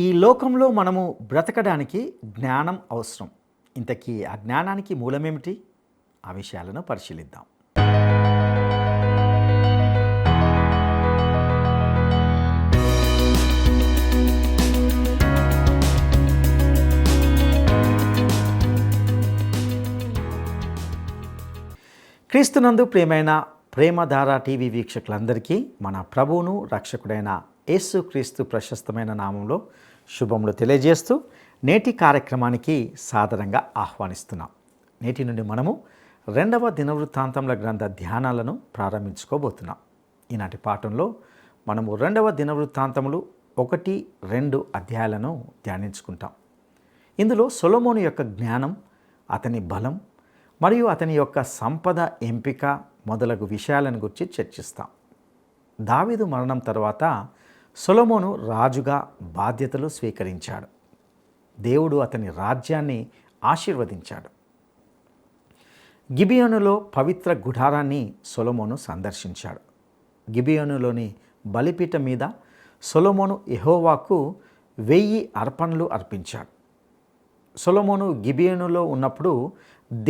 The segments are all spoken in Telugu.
ఈ లోకంలో మనము బ్రతకడానికి జ్ఞానం అవసరం. ఇంతకీ ఆ జ్ఞానానికి మూలమేమిటి? ఆ విషయాలను పరిశీలిద్దాం. క్రీస్తునందు ప్రియమైన ప్రేమధార టీవీ వీక్షకులందరికీ మన ప్రభువును రక్షకుడైన యేసు క్రీస్తు ప్రశస్తమైన నామంలో శుభములు తెలియజేస్తూ నేటి కార్యక్రమానికి సాదరంగా ఆహ్వానిస్తున్నాం. నేటి నుండి మనము 2వ దినవృత్తాంతముల గ్రంథ ధ్యానాలను ప్రారంభించుకోబోతున్నాం. ఈనాటి పాఠంలో మనము 2వ దినవృత్తాంతములు 1-2 అధ్యాయాలను ధ్యానించుకుంటాం. ఇందులో సొలొమోను యొక్క జ్ఞానం, అతని బలం మరియు అతని యొక్క సంపద ఎంపిక మొదలగు విషయాలను గురించి చర్చిస్తాం. దావీదు మరణం తర్వాత సొలొమోను రాజుగా బాధ్యతలు స్వీకరించాడు. దేవుడు అతని రాజ్యాన్ని ఆశీర్వదించాడు. గిబియోనులో పవిత్ర గుడారాన్ని సొలొమోను సందర్శించాడు. గిబియోనులోని బలిపీఠం మీద సొలొమోను యెహోవాకు 1000 అర్పణలు అర్పించాడు. సొలొమోను గిబియోనులో ఉన్నప్పుడు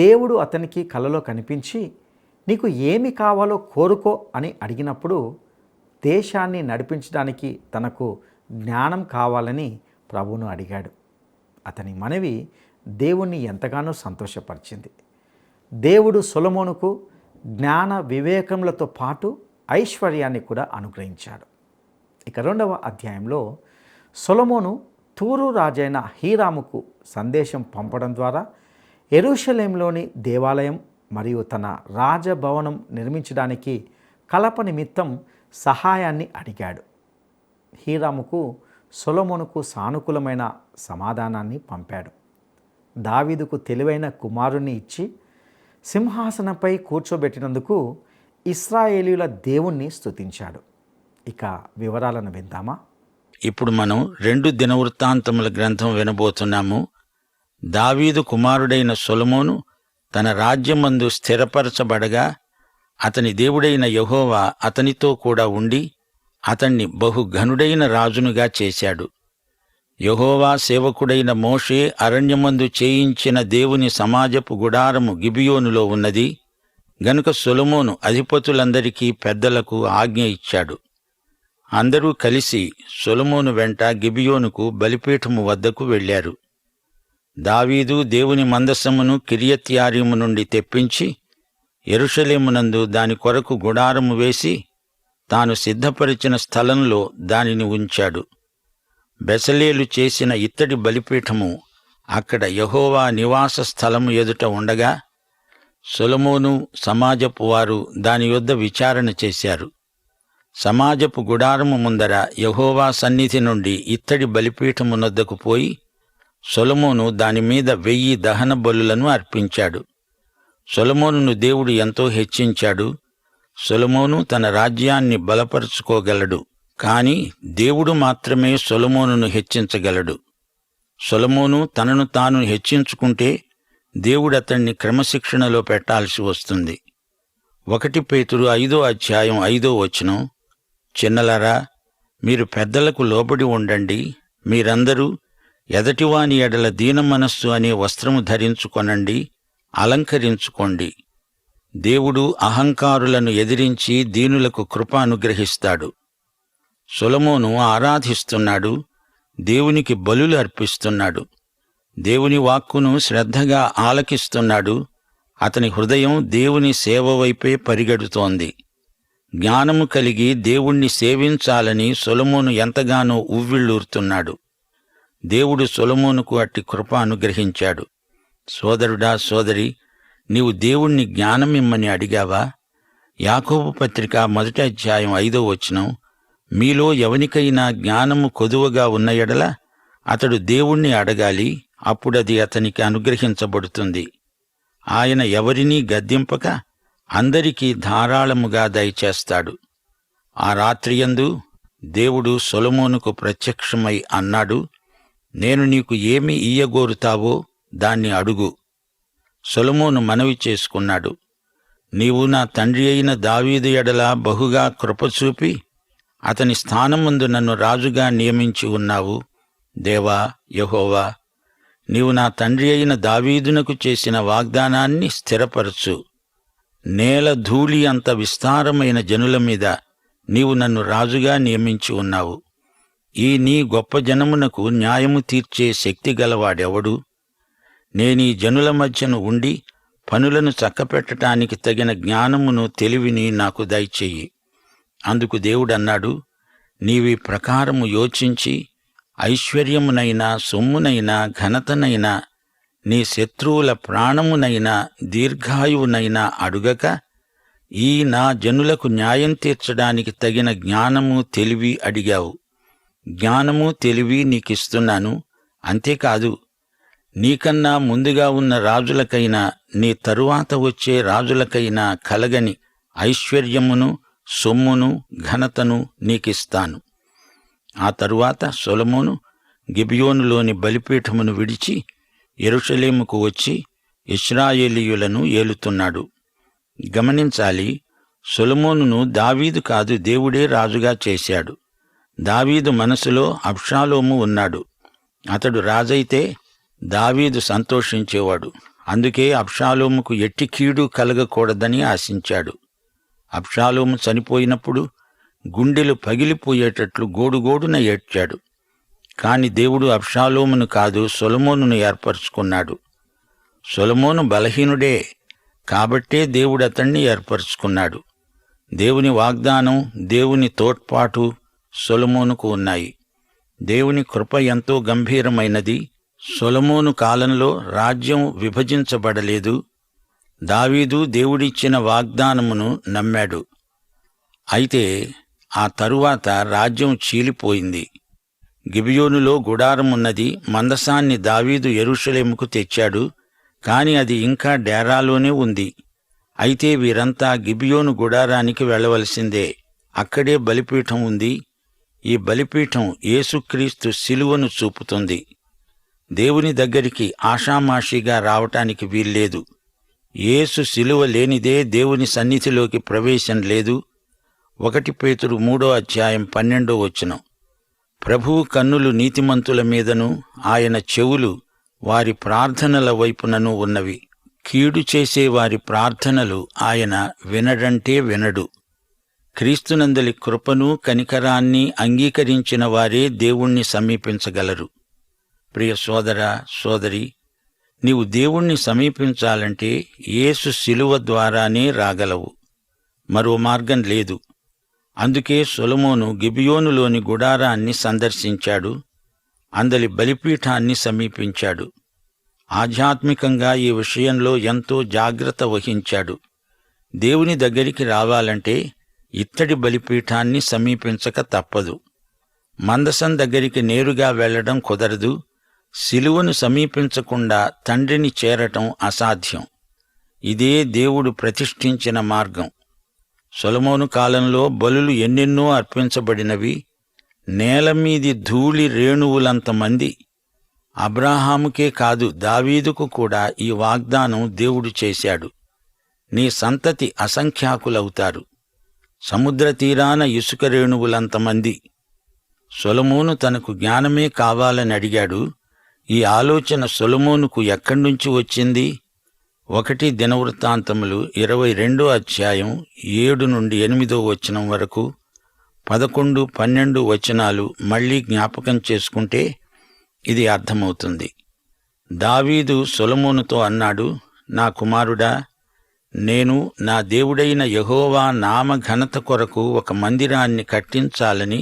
దేవుడు అతనికి కలలో కనిపించి, నీకు ఏమి కావాలో కోరుకో అని అడిగినప్పుడు దేశాన్ని నడిపించడానికి తనకు జ్ఞానం కావాలని ప్రభువును అడిగాడు. అతని మనవి దేవుణ్ణి ఎంతగానో సంతోషపరిచింది. దేవుడు సొలొమోనుకు జ్ఞాన వివేకములతో పాటు ఐశ్వర్యాన్ని కూడా అనుగ్రహించాడు. ఇక 2వ అధ్యాయంలో సొలొమోను తూరు రాజైన హీరాముకు సందేశం పంపడం ద్వారా యెరూషలేంలోని దేవాలయం మరియు తన రాజభవనం నిర్మించడానికి కలప నిమిత్తం సహాయాన్ని అడిగాడు. హీరాముకు సొలొమోనుకు సానుకూలమైన సమాధానాన్ని పంపాడు. దావీదుకు తెలివైన కుమారుని ఇచ్చి సింహాసనంపై కూర్చోబెట్టినందుకు ఇశ్రాయేలీయుల దేవుణ్ణి స్తుతించాడు. ఇక వివరాలను విందామా? ఇప్పుడు మనం 2 దినవృత్తాంతముల గ్రంథం వినబోతున్నాము. దావీదు కుమారుడైన సొలొమోను తన రాజ్యమందు స్థిరపరచబడగా అతని దేవుడైన యెహోవా అతనితో కూడా ఉండి అతణ్ణి బహుఘనుడైన రాజునుగా చేశాడు. యెహోవా సేవకుడైన మోషే అరణ్యమందు చేయించిన దేవుని సమాజపు గుడారము గిబియోనులో ఉన్నది గనుక సొలొమోను అధిపతులందరికీ పెద్దలకు ఆజ్ఞ ఇచ్చాడు. అందరూ కలిసి సొలొమోను వెంట గిబియోనుకు బలిపీఠము వద్దకు వెళ్ళారు. దావీదు దేవుని మందసమును కిర్యత్యారీము నుండి తెప్పించి యెరూషలేమునందు దాని కొరకు గుడారము వేసి తాను సిద్ధపరిచిన స్థలంలో దానిని ఉంచాడు. బెసలేలు చేసిన ఇత్తడి బలిపీఠము అక్కడ యెహోవా నివాస స్థలము ఎదుట ఉండగా సొలొమోను సమాజపు వారు దాని యొద్ద విచారణ చేశారు. సమాజపు గుడారము ముందర యెహోవా సన్నిధి నుండి ఇత్తడి బలిపీఠమునొద్దకు పోయి సొలొమోను దానిమీద 1000 దహన బలులను అర్పించాడు. సొలొమోనును దేవుడు ఎంతో హెచ్చించాడు. సొలొమోను తన రాజ్యాన్ని బలపరుచుకోగలడు, కాని దేవుడు మాత్రమే సొలొమోనును హెచ్చించగలడు. సొలొమోను తనను తాను హెచ్చించుకుంటే దేవుడతణ్ణి క్రమశిక్షణలో పెట్టాల్సి వస్తుంది. 1 పేతురు 5వ అధ్యాయం 5వ వచనం, చిన్నలారా, మీరు పెద్దలకు లోబడి ఉండండి. మీరందరూ ఎదటివాని ఎడల దీన మనస్సు అనే వస్త్రము ధరించుకొనండి, అలంకరించుకోండి. దేవుడు అహంకారులను ఎదిరించి దీనులకు కృప అనుగ్రహిస్తాడు. సొలొమోను ఆరాధిస్తున్నాడు, దేవునికి బలులు అర్పిస్తున్నాడు. దేవుని వాక్కును శ్రద్ధగా ఆలకిస్తున్నాడు. అతని హృదయం దేవుని సేవ వైపే పరిగెడుతోంది. జ్ఞానము కలిగి దేవుణ్ణి సేవించాలని సొలొమోను ఎంతగానో ఉవ్విళ్ళూరుతున్నాడు. దేవుడు సొలొమోనుకు అట్టి కృప అనుగ్రహించాడు. సోదరుడా, సోదరి, నీవు దేవుణ్ణి జ్ఞానమిమ్మని అడిగావా? యాకోబు పత్రిక 1వ అధ్యాయం 5వ వచనం, మీలో ఎవనికైనా జ్ఞానము కొదువగా ఉన్న ఎడల అతడు దేవుణ్ణి అడగాలి, అప్పుడది అతనికి అనుగ్రహించబడుతుంది. ఆయన ఎవరినీ గద్దింపక అందరికీ ధారాళముగా దయచేస్తాడు. ఆ రాత్రియందు దేవుడు సొలొమోనుకు ప్రత్యక్షమై అన్నాడు, నేను నీకు ఏమి ఇయ్యగోరుతావో దాన్ని అడుగు. సొలొమోను మనవి చేసుకున్నాడు, నీవు నా తండ్రి అయిన దావీదు ఎడల బహుగా కృపచూపి అతని స్థానమందు నన్ను రాజుగా నియమించి ఉన్నావు. దేవా యెహోవా, నీవు నా తండ్రి అయిన దావీదునకు చేసిన వాగ్దానాన్ని స్థిరపరచు. నేల ధూళి అంత విస్తారమైన జనుల మీద నీవు నన్ను రాజుగా నియమించి ఉన్నావు. ఈ నీ గొప్ప జనమునకు న్యాయము తీర్చే శక్తి గలవాడెవడు? నేనీ జనుల మధ్యను ఉండి పనులను చక్కపెట్టడానికి తగిన జ్ఞానమును తెలివిని నాకు దయచెయ్యి. అందుకు దేవుడన్నాడు, నీవీ ప్రకారము యోచించి ఐశ్వర్యమునైనా సొమ్మునైనా ఘనతనైనా నీ శత్రువుల ప్రాణమునైనా దీర్ఘాయువునైనా అడుగక ఈ నా జనులకు న్యాయం తీర్చడానికి తగిన జ్ఞానము తెలివి అడిగావు. జ్ఞానము తెలివి నీకిస్తున్నాను. అంతేకాదు, నీకన్నా ముందుగా ఉన్న రాజులకైనా నీ తరువాత వచ్చే రాజులకైనా కలగని ఐశ్వర్యమును సొమ్మును ఘనతను నీకిస్తాను. ఆ తరువాత సొలొమోను గిబియోనులోని బలిపీఠమును విడిచి యెరూషలేముకు వచ్చి ఇశ్రాయేలీయులను ఏలుతున్నాడు. గమనించాలి, సొలొమోనును దావీదు కాదు, దేవుడే రాజుగా చేశాడు. దావీదు మనసులో అబ్షాలోము ఉన్నాడు. అతడు రాజైతే దావీదు సంతోషించేవాడు. అందుకే అబ్షాలోముకు ఎట్టి కీడు కలగకూడదని ఆశించాడు. అబ్షాలోము చనిపోయినప్పుడు గుండెలు పగిలిపోయేటట్లు గోడుగోడున ఏడ్చాడు. కాని దేవుడు అబ్షాలోమును కాదు, సొలొమోనును ఏర్పరచుకున్నాడు. సొలొమోను బలహీనుడే, కాబట్టే దేవుడు అతణ్ణి ఏర్పరచుకున్నాడు. దేవుని వాగ్దానం, దేవుని తోడ్పాటు సొలొమోనుకు ఉన్నాయి. దేవుని కృప ఎంతో గంభీరమైనది. సొలొమోను కాలంలో రాజ్యం విభజించబడలేదు. దావీదు దేవుడిచ్చిన వాగ్దానమును నమ్మాడు. అయితే ఆ తరువాత రాజ్యం చీలిపోయింది. గిబియోనులో గుడారమున్నది. మందసాన్ని దావీదు యెరూషలేముకు తెచ్చాడు. కాని అది ఇంకా డేరాలోనే ఉంది. అయితే వీరంతా గిబియోను గుడారానికి వెళ్లవలసిందే. అక్కడే బలిపీఠం ఉంది. ఈ బలిపీఠం యేసుక్రీస్తు శిలువను చూపుతుంది. దేవుని దగ్గరికి ఆషామాషిగా రావటానికి వీల్లేదు. యేసు శిలువ లేనిదే దేవుని సన్నిధిలోకి ప్రవేశం లేదు. 1 పేతురు 3:12 ప్రభువు కన్నులు నీతిమంతుల మీదను ఆయన చెవులు వారి ప్రార్థనల వైపునను ఉన్నవి. కీడు చేసే వారి ప్రార్థనలు ఆయన వినడంటే వినడు. క్రీస్తునందలి కృపను కనికరాన్ని అంగీకరించిన వారే దేవుణ్ణి సమీపించగలరు. ప్రియ సోదరా సోదరి, నీవు దేవుణ్ణి సమీపించాలంటే యేసు శిలువ ద్వారానే రాగలవు. మరో మార్గం లేదు. అందుకే సొలొమోను గిబియోనులోని గుడారాన్ని సందర్శించాడు. అందలి బలిపీఠాన్ని సమీపించాడు. ఆధ్యాత్మికంగా ఈ విషయంలో ఎంతో జాగ్రత్త వహించాడు. దేవుని దగ్గరికి రావాలంటే ఇత్తడి బలిపీఠాన్ని సమీపించక తప్పదు. మందసం దగ్గరికి నేరుగా వెళ్లడం కుదరదు. శిలువను సమీపించకుండా తండ్రిని చేరటం అసాధ్యం. ఇదే దేవుడు ప్రతిష్ఠించిన మార్గం. సొలొమోను కాలంలో బలులు ఎన్నెన్నో అర్పించబడినవి. నేలమీది ధూళి రేణువులంతమంది. అబ్రాహాముకే కాదు, దావీదుకు కూడా ఈ వాగ్దానం దేవుడు చేశాడు. నీ సంతతి అసంఖ్యాకులవుతారు. సముద్ర తీరాన ఇసుక రేణువులంతమంది. సొలొమోను తనకు జ్ఞానమే కావాలని అడిగాడు. ఈ ఆలోచన సొలొమోనుకు ఎక్కడ్నుంచి వచ్చింది? 1 దినవృత్తాంతములు 22:7-8 వరకు 11, 12 మళ్లీ జ్ఞాపకం చేసుకుంటే ఇది అర్థమవుతుంది. దావీదు సొలొమోనుతో అన్నాడు, నా కుమారుడా, నేను నా దేవుడైన యెహోవా నామ ఘనత కొరకు ఒక మందిరాన్ని కట్టించాలని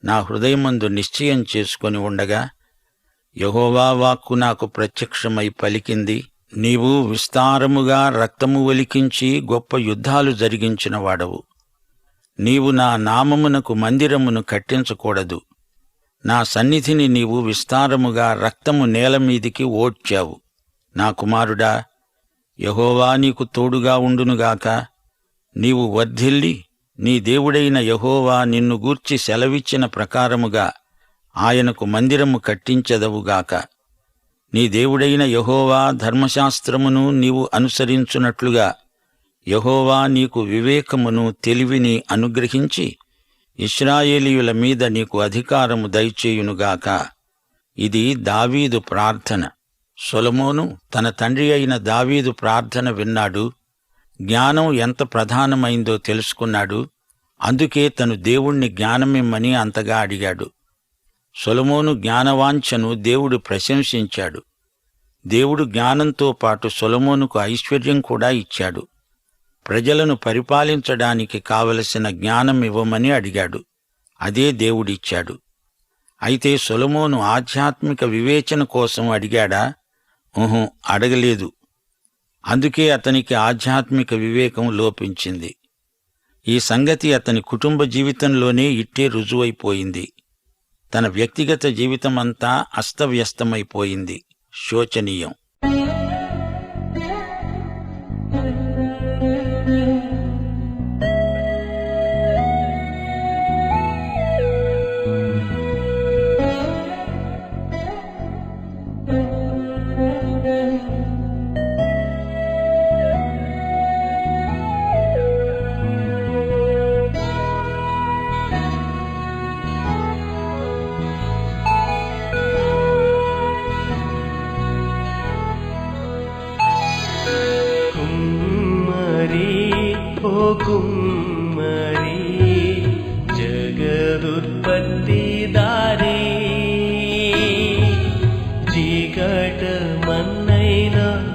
నా హృదయమందు నిశ్చయం చేసుకొని ఉండగా యెహోవా వాక్కు నాకు ప్రత్యక్షమై పలికింది. నీవు విస్తారముగా రక్తము ఒలికించి గొప్ప యుద్ధాలు జరిగించిన వాడవు. నీవు నా నామమునకు మందిరమును కట్టించకూడదు. నా సన్నిధిని నీవు విస్తారముగా రక్తము నేలమీదికి ఓడ్చావు. నా కుమారుడా, యెహోవా నీకు తోడుగా ఉండునుగాక. నీవు వర్ధిల్లి నీ దేవుడైన యెహోవా నిన్ను గూర్చి సెలవిచ్చిన ప్రకారముగా ఆయనకు మందిరము కట్టించెదవుగాక. నీ దేవుడైన యెహోవా ధర్మశాస్త్రమును నీవు అనుసరించున్నట్లుగా యెహోవా నీకు వివేకమును తెలివిని అనుగ్రహించి ఇశ్రాయేలీయుల మీద నీకు అధికారము దయచేయునుగాక. ఇది దావీదు ప్రార్థన. సొలొమోను తన తండ్రి అయిన దావీదు ప్రార్థన విన్నాడు. జ్ఞానం ఎంత ప్రధానమైందో తెలుసుకున్నాడు. అందుకే తను దేవుణ్ణి జ్ఞానమిమ్మని అంతగా అడిగాడు. సొలొమోను జ్ఞానవాంఛను దేవుడు ప్రశంసించాడు. దేవుడు జ్ఞానంతో పాటు సొలొమోనుకు ఐశ్వర్యం కూడా ఇచ్చాడు. ప్రజలను పరిపాలించడానికి కావలసిన జ్ఞానం ఇవ్వమని అడిగాడు. అదే దేవుడిచ్చాడు. అయితే సొలొమోను ఆధ్యాత్మిక వివేచన కోసం అడిగాడా? అడగలేదు. అందుకే అతనికి ఆధ్యాత్మిక వివేకం లోపించింది. ఈ సంగతి అతని కుటుంబ జీవితంలోనే ఇట్టే రుజువైపోయింది. తన వ్యక్తిగత జీవితమంతా అస్తవ్యస్తమైపోయింది. శోచనీయం. కుమ్మరి జగదుత్పత్తిదారి చీకటమన్నైన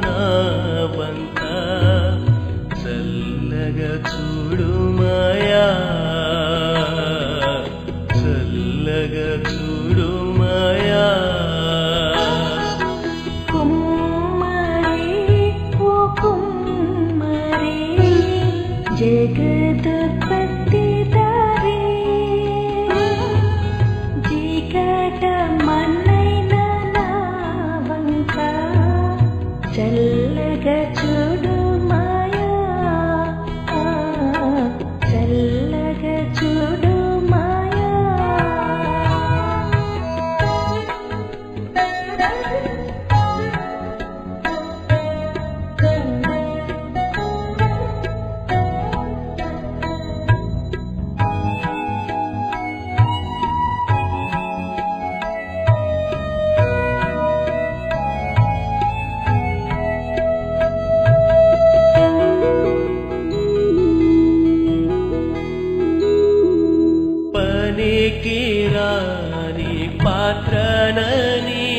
నా వంక చల్లగా చూడుమాయా, చల్లగా చూడుమాయా. జగదుత్పత్తిదారి చీకటమన్నైన నా వంక చల్లగా చూడుమాయా, చల్లగా చూడుమాయా. పనికిరాని పాత్రనని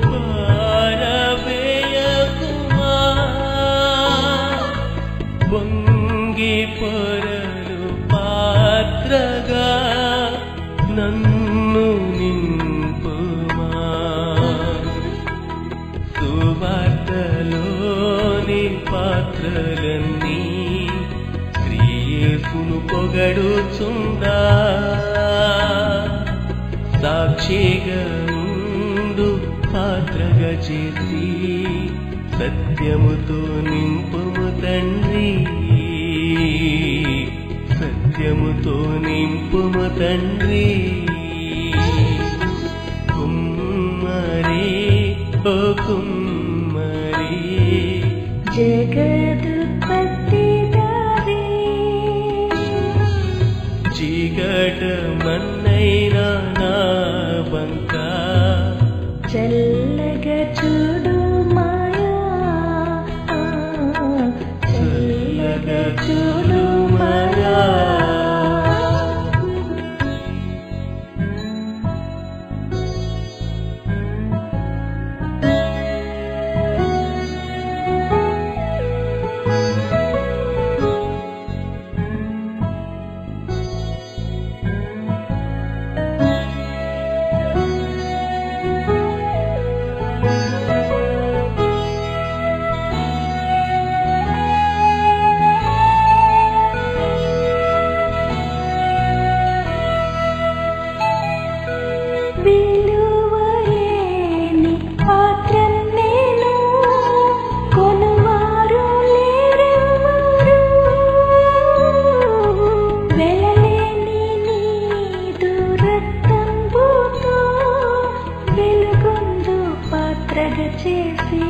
పారవేయకుమా, వంగి పొరలు పాత్రగా నన్ను నింపుమా. సువార్తలోని పాత్రలన్నీ యేసును పొగడుచుందా, సాక్షిగా ఉండు పాత్రగా చేసి సత్యముతో నింపుము తండ్రి, సత్యముతో నింపుము తండ్రి. కుమ్మరి ఓ కుమ్మరి జగదుత్పత్తిదారి చీకటమన్నైన నా వంక చల్లగా చూడుమాయా, చల్లగా చూడుమాయా. విలువలేని పాత్రను నేను, కొనువారు లేరెవ్వరు. వెలలేని నీదు రక్తంబుతో వెలుగొందు పాత్రగా చేసి,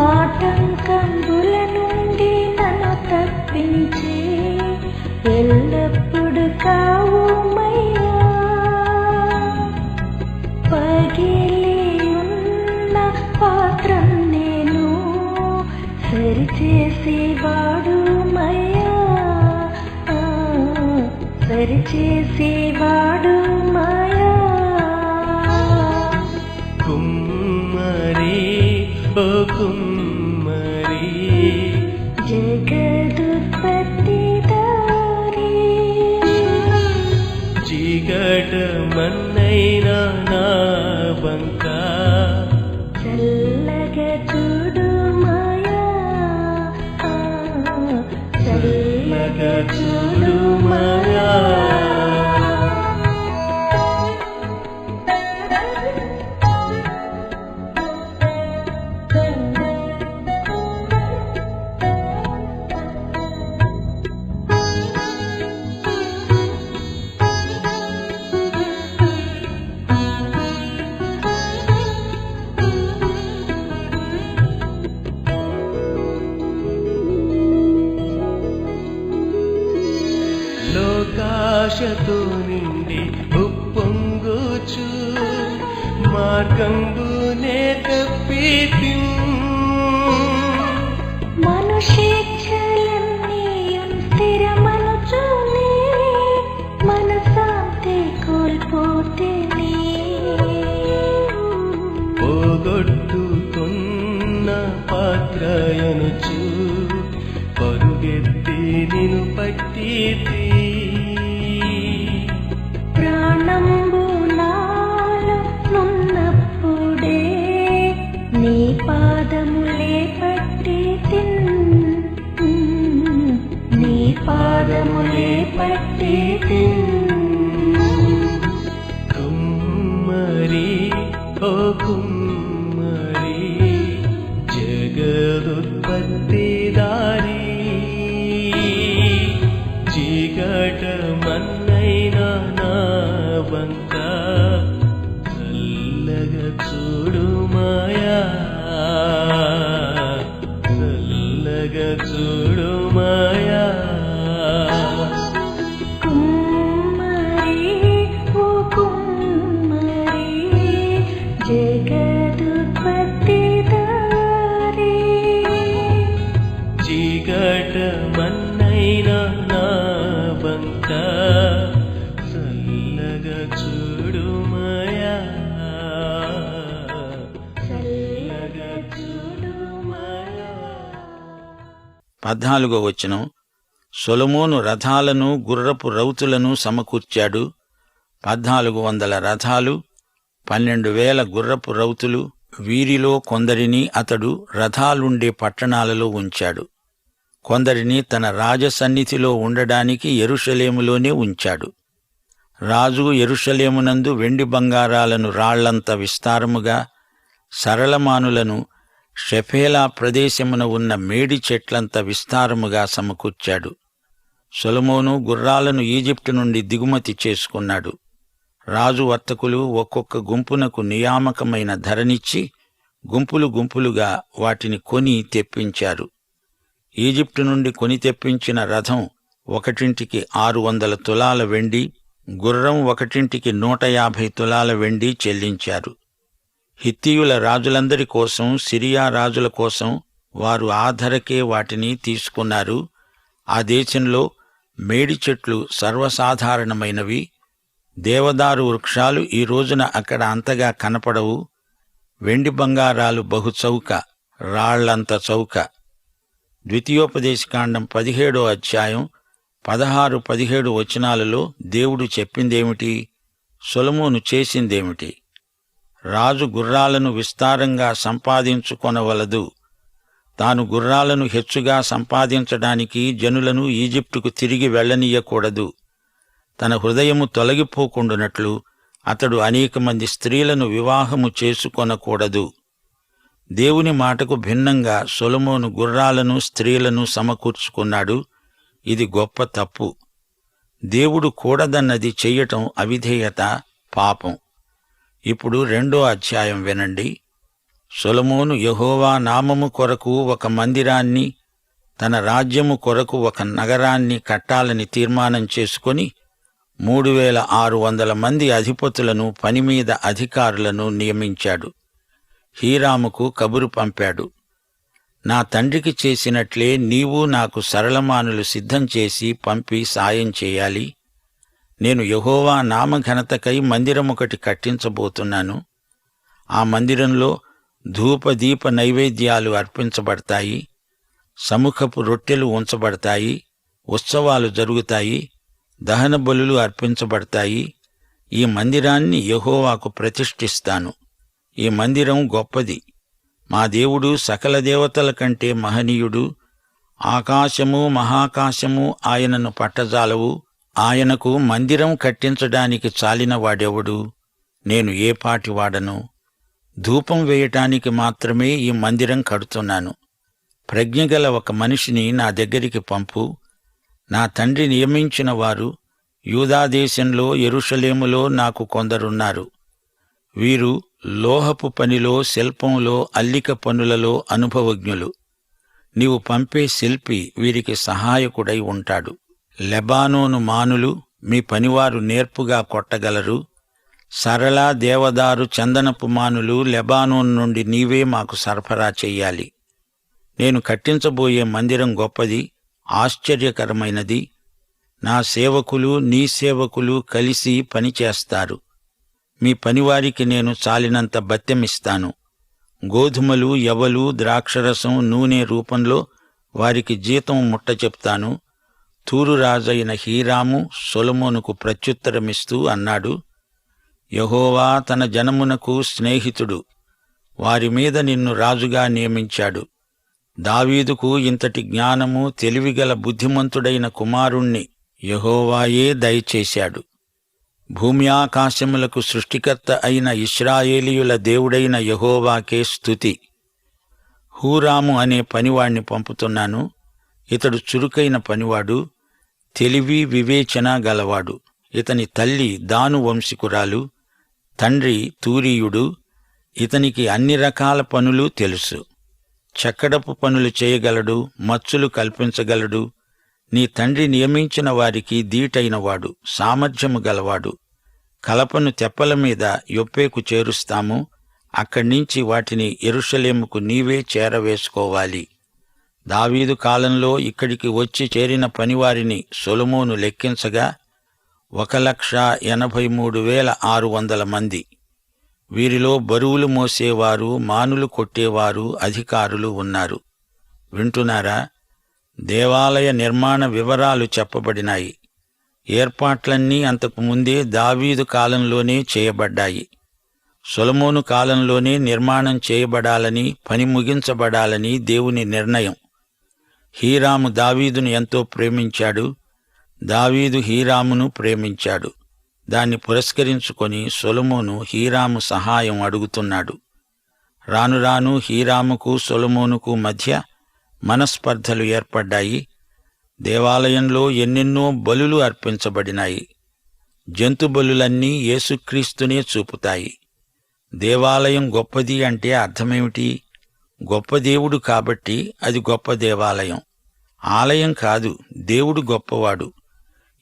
ఆటంకంబుల నుండి నన్ను తప్పించి ఎల్లప్పుడు కావుమయ్యా, సరిచేసేవాడు మయా సరిచేసేవాడు మయా కుమ్మరి ఓ కుమ్మరి జగదుత్పత్తిదారి చీకటమన్నైన నా వంక చల్లగా చూడు మాయా చల్లగా చూడు మాయా లోకాశతో నిండి ఉప్పొంగుచు మార్గంబునే తప్పితి మనుషేచ్ఛలన్నీయుం స్థిరమనుచునే మనశాంతి కోల్పోతేనే పోగొట్టుతున్న పాత్రయనుచు పరుగెత్తి నిను పట్టితి ప్రాణంబు నాలో నున్నప్పుడే నీ పాదములే పట్టి నీ పాదములే పట్టి కుమ్మరి ఓ కుమ్మరి జగదుత్పత్తిదారి చీకటమన్నైన నా వంక చల్లగా చూడు మాయా చల్లగా చూడు మాయా కుమ్మరి ఓ కుమ్మరి జగదుత్పత్తిదారి చీకటమన్నైన నా వంక చల్లగా చూడు మాయా చల్లగా చూడు మాయా 14వ వచనం. సొలొమోను రథాలను గుర్రపు రౌతులను సమకూర్చాడు. 1400 రథాలు, 12,000 గుర్రపు రౌతులు. వీరిలో కొందరిని అతడు రథాలుండే పట్టణాలలో ఉంచాడు. కొందరిని తన రాజసన్నిధిలో ఉండడానికి యెరూషలేములోనే ఉంచాడు. రాజు యెరూషలేమునందు వెండి బంగారాలను రాళ్లంత విస్తారముగా, సరళమానులను షెఫేలా ప్రదేశమున ఉన్న మేడి చెట్లంత విస్తారముగా సమకూర్చాడు. సొలొమోను గుర్రాలను ఈజిప్టు నుండి దిగుమతి చేసుకున్నాడు. రాజు వర్తకులు ఒక్కొక్క గుంపునకు నియామకమైన ధరనిచ్చి గుంపులు గుంపులుగా వాటిని కొని తెప్పించారు. ఈజిప్టు నుండి కొని తెప్పించిన రథం ఒకటింటికి 600 తులాల వెండి, గుర్రం ఒకటింటికి 150 తులాల వెండి చెల్లించారు. హిత్తీయుల రాజులందరి కోసం, సిరియా రాజుల కోసం వారు ఆ ధరకే వాటిని తీసుకున్నారు. ఆ దేశంలో మేడి చెట్లు సర్వసాధారణమైనవి. దేవదారు వృక్షాలు ఈ రోజున అక్కడ అంతగా కనపడవు. వెండి బంగారాలు బహు చౌక, రాళ్లంత చౌక. ద్వితీయోపదేశకాండం 17వ అధ్యాయం 16-17 వచనాలలో దేవుడు చెప్పిందేమిటి? సొలొమోను చేసిందేమిటి? రాజు గుర్రాలను విస్తారంగా సంపాదించుకొనవలదు. తాను గుర్రాలను హెచ్చుగా సంపాదించడానికి జనులను ఈజిప్టుకు తిరిగి వెళ్లనీయకూడదు. తన హృదయము తొలగిపోకుండునట్లు అతడు అనేక మంది స్త్రీలను వివాహము చేసుకొనకూడదు. దేవుని మాటకు భిన్నంగా సొలొమోను గుర్రాలను, స్త్రీలను సమకూర్చుకున్నాడు. ఇది గొప్ప తప్పు. దేవుడు కూడదన్నది చెయ్యటం అవిధేయత, పాపం. ఇప్పుడు 2వ అధ్యాయం వినండి. సొలొమోను యెహోవా నామము కొరకు ఒక మందిరాన్ని, తన రాజ్యము కొరకు ఒక నగరాన్ని కట్టాలని తీర్మానం చేసుకొని 3600 మంది అధిపతులను, పనిమీద అధికారులను నియమించాడు. హీరాముకు కబురు పంపాడు. నా తండ్రికి చేసినట్లే నీవు నాకు సరళమానులు సిద్ధం చేసి పంపి సాయం చేయాలి. నేను యెహోవా నామఘనతకై మందిరమొకటి కట్టించబోతున్నాను. ఆ మందిరంలో ధూపదీప నైవేద్యాలు అర్పించబడతాయి, సముఖపు రొట్టెలు ఉంచబడతాయి, ఉత్సవాలు జరుగుతాయి, దహన బలులు అర్పించబడతాయి. ఈ మందిరాన్ని యెహోవాకు ప్రతిష్ఠిస్తాను. ఈ మందిరం గొప్పది. మా దేవుడు సకల దేవతల కంటే మహనీయుడు. ఆకాశము మహాకాశము ఆయనను పట్టజాలవు. ఆయనకు మందిరం కట్టించడానికి చాలిన వాడెవడు? నేను ఏ పాటి వాడను? ధూపం వేయటానికి మాత్రమే ఈ మందిరం కడుతున్నాను. ప్రజ్ఞగల ఒక మనిషిని నా దగ్గరికి పంపు. నా తండ్రి నియమించిన వారు యూదాదేశంలో యెరూషలేములో నాకు కొందరున్నారు. వీరు లోహపు పనిలో, శిల్పంలో, అల్లిక పనులలో అనుభవజ్ఞులు. నీవు పంపే శిల్పి వీరికి సహాయకుడై ఉంటాడు. లెబానోను మానులు మీ పనివారు నేర్పుగా కొట్టగలరు. సరళ, దేవదారు, చందనపు మానులు లెబానోను నుండి నీవే మాకు సరఫరా చెయ్యాలి. నేను కట్టించబోయే మందిరం గొప్పది, ఆశ్చర్యకరమైనది. నా సేవకులు నీ సేవకులు కలిసి పనిచేస్తారు. మీ పనివారికి నేను చాలినంత బత్తెమిస్తాను. గోధుమలు, యవలు, ద్రాక్షరసం, నూనె రూపంలో వారికి జీతం ముట్ట చెప్తాను. తూరు రాజైన హీరాము సొలొమోనుకు ప్రత్యుత్తరమిస్తూ అన్నాడు, యెహోవా తన జనమునకు స్నేహితుడు. వారి మీద నిన్ను రాజుగా నియమించాడు. దావీదుకు ఇంతటి జ్ఞానము, తెలివిగల బుద్ధిమంతుడైన కుమారుణ్ణి యెహోవాయే దయచేశాడు. భూమి ఆకాశములకు సృష్టికర్త అయిన ఇశ్రాయేలీయుల దేవుడైన యెహోవాకే స్తుతి. హూరాము అనే పనివాణ్ణి పంపుతున్నాను. ఇతడు చురుకైన పనివాడు, తెలివి వివేచన గలవాడు. ఇతని తల్లి దాను వంశికురాలు, తండ్రి తూరీయుడు. ఇతనికి అన్ని రకాల పనులు తెలుసు. చెక్కడపు పనులు చేయగలడు, మచ్చులు కల్పించగలడు. నీ తండ్రి నియమించిన వారికి దీటైనవాడు, సామర్థ్యము గలవాడు. కలపను తెప్పల మీద యొప్పేకు చేరుస్తాము. అక్కడ్నించి వాటిని యెరూషలేముకు నీవే చేరవేసుకోవాలి. దావీదు కాలంలో ఇక్కడికి వచ్చి చేరిన పనివారిని సొలొమోను లెక్కించగా 1,83,600 మంది. వీరిలో బరువులు మోసేవారు, మానులు కొట్టేవారు, అధికారులు ఉన్నారు. వింటున్నారా? దేవాలయ నిర్మాణ వివరాలు చెప్పబడినాయి. ఏర్పాట్లన్నీ అంతకు ముందే దావీదు కాలంలోనే చేయబడ్డాయి. సొలొమోను కాలంలోనే నిర్మాణం చేయబడాలని, పని ముగించబడాలని దేవుని నిర్ణయం. హీరాము దావీదును ఎంతో ప్రేమించాడు. దావీదు హీరామును ప్రేమించాడు. దాన్ని పురస్కరించుకొని సొలొమోను హీరాము సహాయం అడుగుతున్నాడు. రాను రాను హీరాముకు సొలొమోనుకు మధ్య మనస్పర్ధలు ఏర్పడ్డాయి. దేవాలయంలో ఎన్నెన్నో బలులు అర్పించబడినాయి. జంతు బలులన్నీ యేసుక్రీస్తునే చూపుతాయి. దేవాలయం గొప్పది అంటే అర్థమేమిటి? గొప్ప దేవుడు కాబట్టి అది గొప్ప దేవాలయం. ఆలయం కాదు, దేవుడు గొప్పవాడు.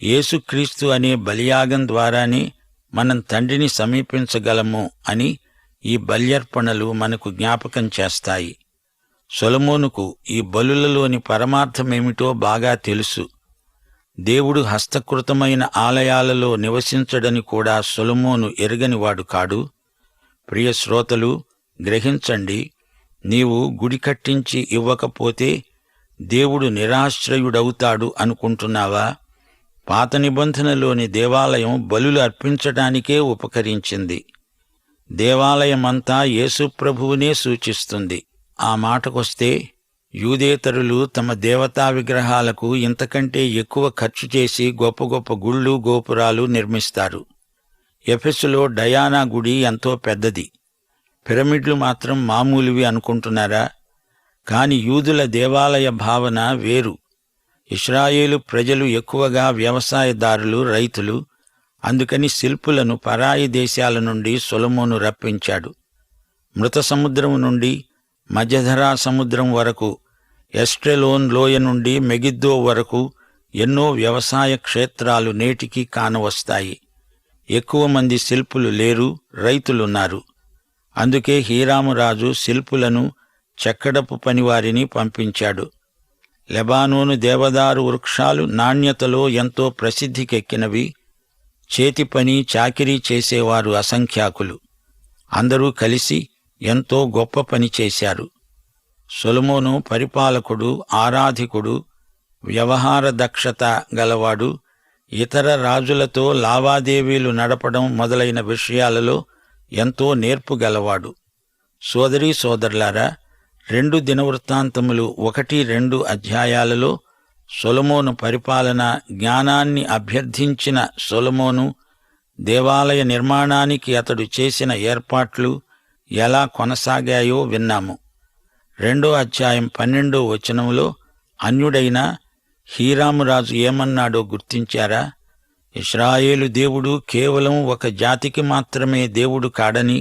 యేసుక్రీస్తు అనే బలియాగం ద్వారానే మనం తండ్రిని సమీపించగలము అని ఈ బల్యర్పణలు మనకు జ్ఞాపకం చేస్తాయి. సొలొమోనుకు ఈ బలులలోని పరమార్థమేమిటో బాగా తెలుసు. దేవుడు హస్తకృతమైన ఆలయాలలో నివసించడని కూడా సొలొమోను ఎరగనివాడు కాడు. ప్రియ శ్రోతలు, గ్రహించండి. నీవు గుడి కట్టించి ఇవ్వకపోతే దేవుడు నిరాశ్రయుడవుతాడు అనుకుంటున్నావా? పాత నిబంధనలోని దేవాలయం బలులు అర్పించడానికే ఉపకరించింది. దేవాలయమంతా యేసుప్రభువునే సూచిస్తుంది. ఆ మాటకొస్తే యూదేతరులు తమ దేవతా విగ్రహాలకు ఇంతకంటే ఎక్కువ ఖర్చు చేసి గొప్ప గొప్ప గుళ్ళు, గోపురాలు నిర్మిస్తారు. ఎఫెసులో డయానా గుడి ఎంతో పెద్దది. పిరమిడ్లు మాత్రం మామూలువి అనుకుంటున్నారా? కాని యూదుల దేవాలయ భావన వేరు. ఇశ్రాయేలు ప్రజలు ఎక్కువగా వ్యవసాయదారులు, రైతులు. అందుకని శిల్పులను పరాయి దేశాల నుండి సొలొమోను రప్పించాడు. మృత సముద్రం నుండి మధ్యధరా సముద్రం వరకు, ఎస్ట్రెలోన్ లోయ నుండి మెగిద్దో వరకు ఎన్నో వ్యవసాయ క్షేత్రాలు నేటికి కానవస్తాయి. ఎక్కువ మంది శిల్పులు లేరు, రైతులున్నారు. అందుకే హీరామురాజు శిల్పులను చెక్కడపు పనివారిని పంపించాడు. లెబానోను దేవదారు వృక్షాలు నాణ్యతలో ఎంతో ప్రసిద్ధికెక్కినవి. చేతి పని చాకిరీ చేసేవారు అసంఖ్యాకులు. అందరూ కలిసి ఎంతో గొప్ప పని చేశారు. సొలొమోను పరిపాలకుడు, ఆరాధికుడు, వ్యవహార దక్షత గలవాడు. ఇతర రాజులతో లావాదేవీలు నడపడం మొదలైన విషయాలలో ఎంతో నేర్పు గలవాడు. సోదరీ సోదరులారా, 2 దినవృత్తాంతములు 1-2 అధ్యాయాలలో సొలొమోను పరిపాలన జ్ఞానాన్ని అభ్యర్థించిన సొలొమోను దేవాలయ నిర్మాణానికి అతడు చేసిన ఏర్పాట్లు ఎలా కొనసాగాయో విన్నాము. 2వ అధ్యాయం 12వ వచనంలో అన్యుడైన హీరామురాజు ఏమన్నాడో గుర్తించారా? ఇశ్రాయేలు దేవుడు కేవలం ఒక జాతికి మాత్రమే దేవుడు కాడని,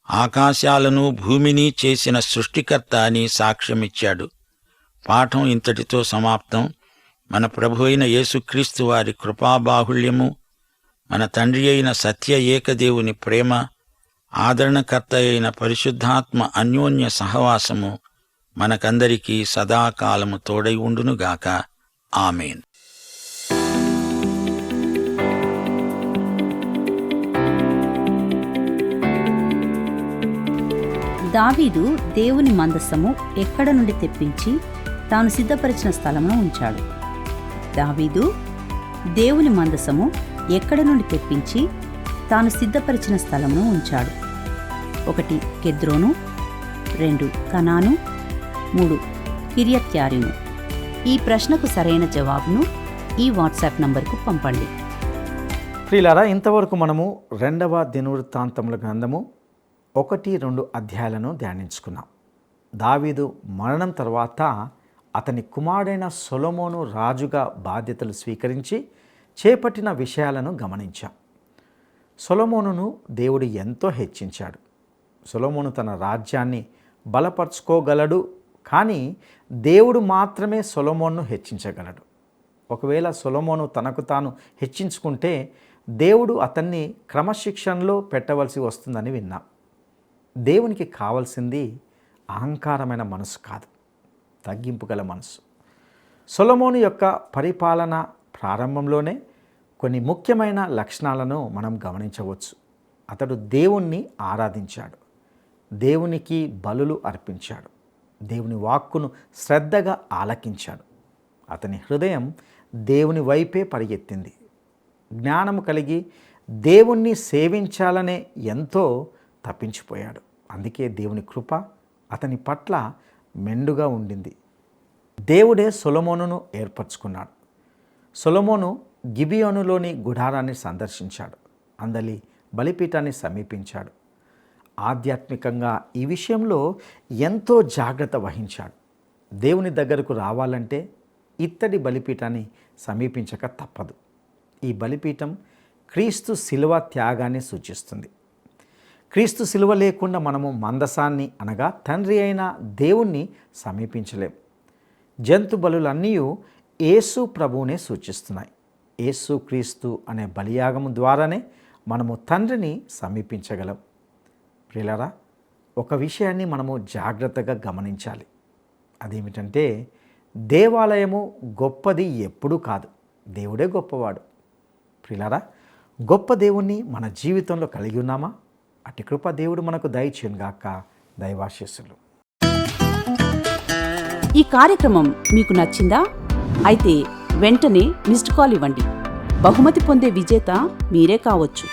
ఆకాశాలను భూమిని చేసిన సృష్టికర్త అని సాక్ష్యమిచ్చాడు. పాఠం ఇంతటితో సమాప్తం. మన ప్రభు అయిన యేసుక్రీస్తు వారి కృపాబాహుళ్యము, మన తండ్రి అయిన సత్య ఏకదేవుని ప్రేమ, ఆదరణకర్త అయిన పరిశుద్ధాత్మ అన్యోన్య సహవాసము మనకందరికీ సదాకాలము తోడై ఉండునుగాక. ఆమేన్. దావీదు దేవుని మందసము ఎక్కడ నుండి తెప్పించి తాను సిద్ధపరిచిన స్థలమును ఉంచాడు. దావీదు దేవుని మందసము ఎక్కడ నుండి తెప్పించి తాను సిద్ధపరిచిన స్థలమును ఉంచాడు. 1 కెద్రోను, 2 కనాను, 3 కిర్యత్యారీము. ఈ ప్రశ్నకు సరైన జవాబును ఈ వాట్సాప్ నంబర్కు పంపండి. ప్రియులారా, ఇంతవరకు మనము 2వ దినవృత్తాంతముల గ్రంథము 1-2 అధ్యాయాలను ధ్యానించుకున్నాం. దావీదు మరణం తర్వాత అతని కుమారుడైన సొలొమోను రాజుగా బాధ్యతలు స్వీకరించి చేపట్టిన విషయాలను గమనించాం. సొలొమోనును దేవుడు ఎంతో హెచ్చించాడు. సొలొమోను తన రాజ్యాన్ని బలపరుచుకోగలడు, కానీ దేవుడు మాత్రమే సొలొమోనును హెచ్చించగలడు. ఒకవేళ సొలొమోను తనకు తాను హెచ్చించుకుంటే దేవుడు అతన్ని క్రమశిక్షణలో పెట్టవలసి వస్తుందని విన్నాం. దేవునికి కావాల్సింది అహంకారమైన మనసు కాదు, తగ్గింపు గల మనసు. సొలొమోను యొక్క పరిపాలన ప్రారంభంలోనే కొన్ని ముఖ్యమైన లక్షణాలను మనం గమనించవచ్చు. అతడు దేవుణ్ణి ఆరాధించాడు, దేవునికి బలులు అర్పించాడు, దేవుని వాక్కును శ్రద్ధగా ఆలకించాడు. అతని హృదయం దేవుని వైపే పరిగెత్తింది. జ్ఞానము కలిగి దేవుణ్ణి సేవించాలనే ఎంతో తప్పించిపోయాడు. అందుకే దేవుని కృప అతని పట్ల మెండుగా ఉండింది. దేవుడే సొలొమోనును ఏర్పరచుకున్నాడు. సొలొమోను గిబియోనులోని గుడారాన్ని సందర్శించాడు, అందలి బలిపీఠాన్ని సమీపించాడు. ఆధ్యాత్మికంగా ఈ విషయంలో ఎంతో జాగ్రత్త వహించాడు. దేవుని దగ్గరకు రావాలంటే ఇత్తడి బలిపీఠాన్ని సమీపించక తప్పదు. ఈ బలిపీఠం క్రీస్తు శిలువ త్యాగాన్ని సూచిస్తుంది. క్రీస్తు శిలువ లేకుండా మనము మందసాన్ని అనగా తండ్రి అయిన దేవుణ్ణి సమీపించలేం. జంతు బలులన్నీ యేసు ప్రభువునే సూచిస్తున్నాయి. యేసు క్రీస్తు అనే బలియాగము ద్వారానే మనము తండ్రిని సమీపించగలం. ప్రియులారా, ఒక విషయాన్ని మనము జాగ్రత్తగా గమనించాలి. అదేమిటంటే, దేవాలయము గొప్పది ఎప్పుడూ కాదు, దేవుడే గొప్పవాడు. ప్రియులారా, గొప్ప దేవుణ్ణి మన జీవితంలో కలిగి ఉన్నామా? అట్టి కృప దేవుడు మనకు దయచేయునుగాక. దైవాశీస్సులు. ఈ కార్యక్రమం మీకు నచ్చిందా? అయితే వెంటనే మిస్డ్ కాల్ ఇవ్వండి. బహుమతి పొందే విజేత మీరే కావచ్చు.